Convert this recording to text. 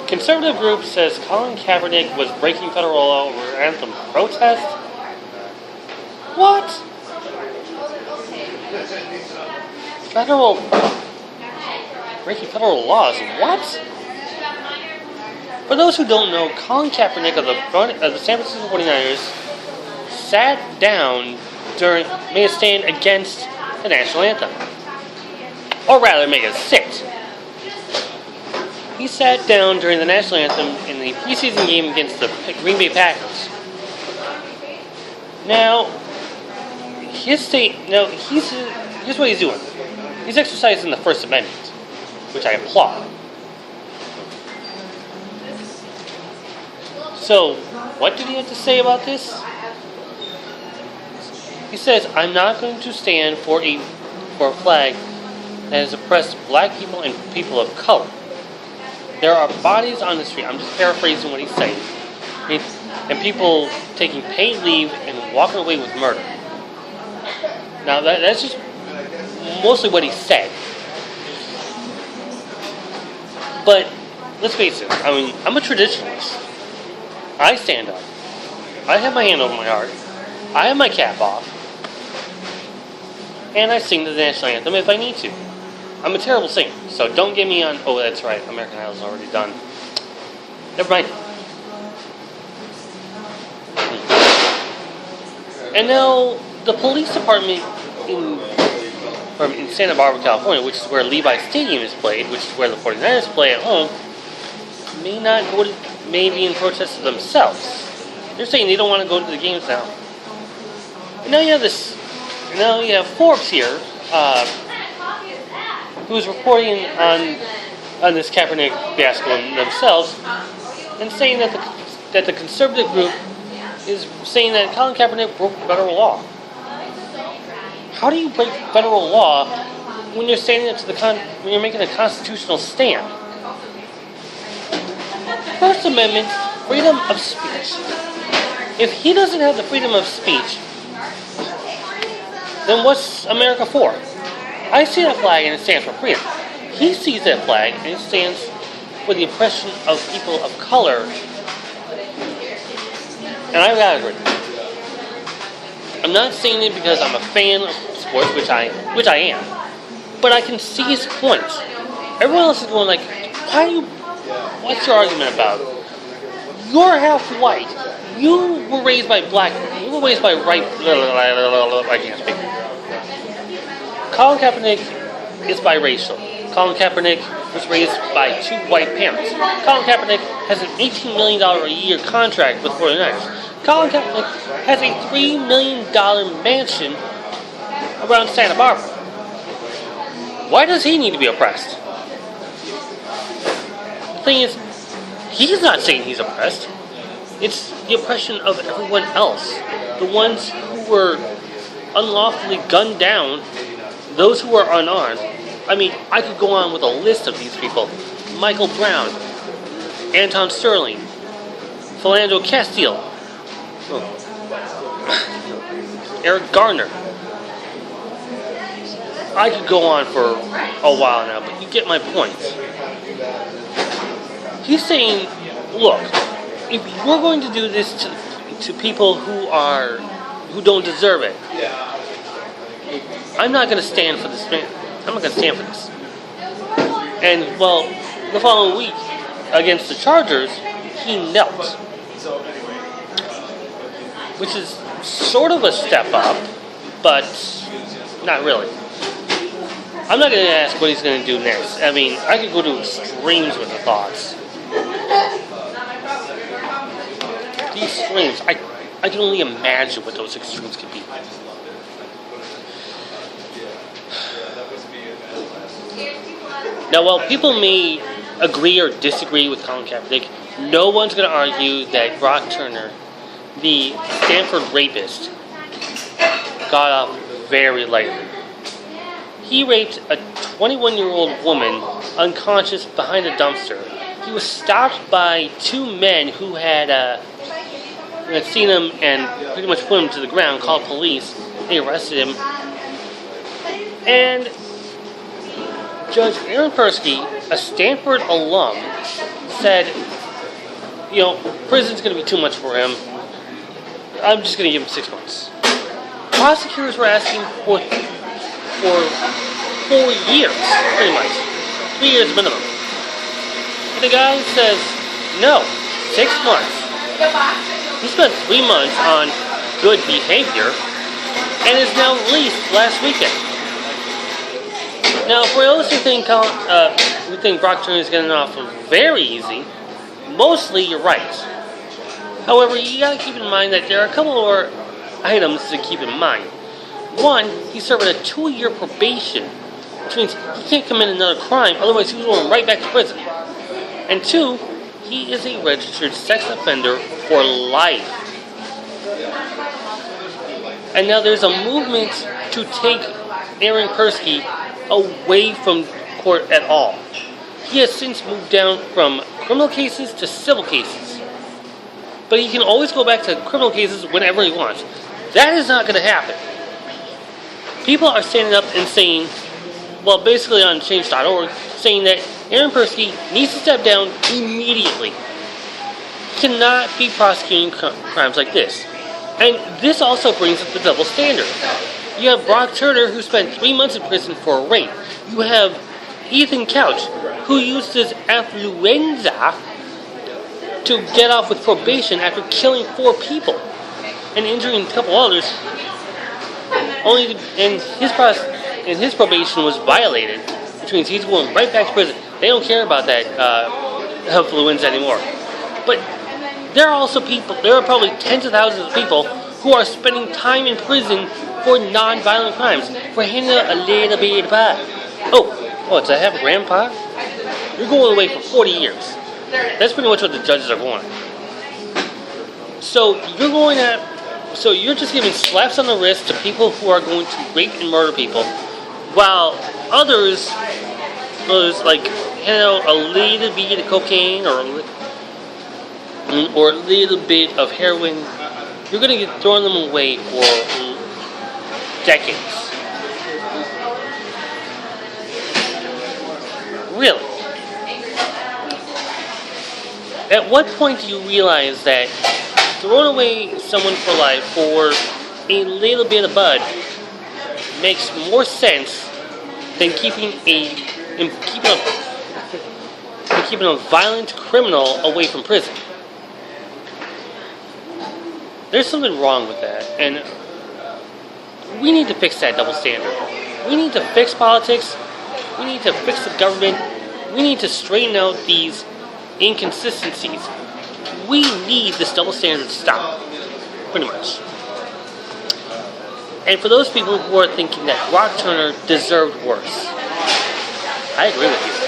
Conservative group says Colin Kaepernick was breaking federal law over Anthem protest. What? Breaking federal laws. What? For those who don't know, Colin Kaepernick of the San Francisco 49ers sat down made a stand against the national anthem. Or rather, made a sit. He sat down during the national anthem in the preseason game against the Green Bay Packers. Now, here's what he's doing. He's exercising the First Amendment, which I applaud. So, what did he have to say about this? He says, "I'm not going to stand for a flag that has oppressed black people and people of color. There are bodies on the street," I'm just paraphrasing what he's saying, "and people taking paid leave and walking away with murder." Now, that's just mostly what he said. But, let's face it, I mean, I'm a traditionalist. I stand up. I have my hand over my heart. I have my cap off. And I sing the national anthem if I need to. I'm a terrible singer, so don't get me on... Oh, that's right, American Idol's already done. Never mind. And now, the police department in Santa Barbara, California, which is where Levi Stadium is played, which is where the 49ers play at home, may be in protest themselves. They're saying they don't want to go to the games now. And now you have Forbes here, who's reporting on this Kaepernick fiasco themselves, and saying that the conservative group is saying that Colin Kaepernick broke federal law. How do you break federal law when you're when you're making a constitutional stand? First Amendment, freedom of speech. If he doesn't have the freedom of speech, then what's America for? I see that flag and it stands for freedom. He sees that flag and it stands for the oppression of people of color. And I've got to agree. I'm not saying it because I'm a fan of sports, which I am. But I can see his point. Everyone else is going like, what's your argument about it? You're half white. You were raised by black people. You were raised by I can't speak. Colin Kaepernick is biracial. Colin Kaepernick was raised by two white parents. Colin Kaepernick has an $18 million a year contract with 49ers. Colin Kaepernick has a $3 million mansion around Santa Barbara. Why does he need to be oppressed? The thing is, he's not saying he's oppressed. It's the oppression of everyone else. The ones who were unlawfully gunned down, those who are unarmed. I mean, I could go on with a list of these people. Michael Brown, Anton Sterling, Philando Castile, Eric Garner. I could go on for a while now, but you get my point. He's saying, look, if we're going to do this to people who don't deserve it, I'm not going to stand for this. I'm not going to stand for this. And, well, the following week, against the Chargers, he knelt. Which is sort of a step up, but not really. I'm not going to ask what he's going to do next. I mean, I could go to extremes with the thoughts. The extremes, I can only imagine what those extremes could be. Now, while people may agree or disagree with Colin Kaepernick, no one's going to argue that Brock Turner, the Stanford rapist, got off very lightly. He raped a 21-year-old woman unconscious behind a dumpster. He was stopped by two men who had seen him and pretty much put him to the ground, called police. They arrested him. And Judge Aaron Persky, a Stanford alum, said, prison's going to be too much for him. I'm just going to give him 6 months. Prosecutors were asking for 4 years, pretty much. 3 years minimum. And the guy says, no, 6 months. He spent 3 months on good behavior and is now released last weekend. Now, for those who think Brock Turner is getting off very easy, mostly you're right. However, you gotta keep in mind that there are a couple more items to keep in mind. One, he's serving a 2-year probation, which means he can't commit another crime, otherwise he's going right back to prison. And 2, he is a registered sex offender for life. And now there's a movement to take Aaron Persky away from court at all. He has since moved down from criminal cases to civil cases. But he can always go back to criminal cases whenever he wants. That is not going to happen. People are standing up and saying, well, basically on change.org, saying that Aaron Persky needs to step down immediately. He cannot be prosecuting crimes like this. And this also brings up the double standard. You have Brock Turner, who spent 3 months in prison for a rape. You have Ethan Couch, who used his affluenza to get off with probation after killing 4 people and injuring a couple others. And his probation was violated, which means he's going right back to prison. They don't care about that affluenza anymore. But there are probably tens of thousands of people who are spending time in prison for non-violent crimes, for handing out a little bit of pot. Oh, it's a half a gram pot? You're going away for 40 years. That's pretty much what the judges are going. So you're just giving slaps on the wrist to people who are going to rape and murder people, while others like hand out a little bit of cocaine or a little bit of heroin. You're going to get throwing them away for decades. Really? At what point do you realize that throwing away someone for life for a little bit of bud makes more sense than keeping a violent criminal away from prison? There's something wrong with that, and we need to fix that double standard. We need to fix politics. We need to fix the government. We need to straighten out these inconsistencies. We need this double standard to stop, pretty much. And for those people who are thinking that Brock Turner deserved worse, I agree with you.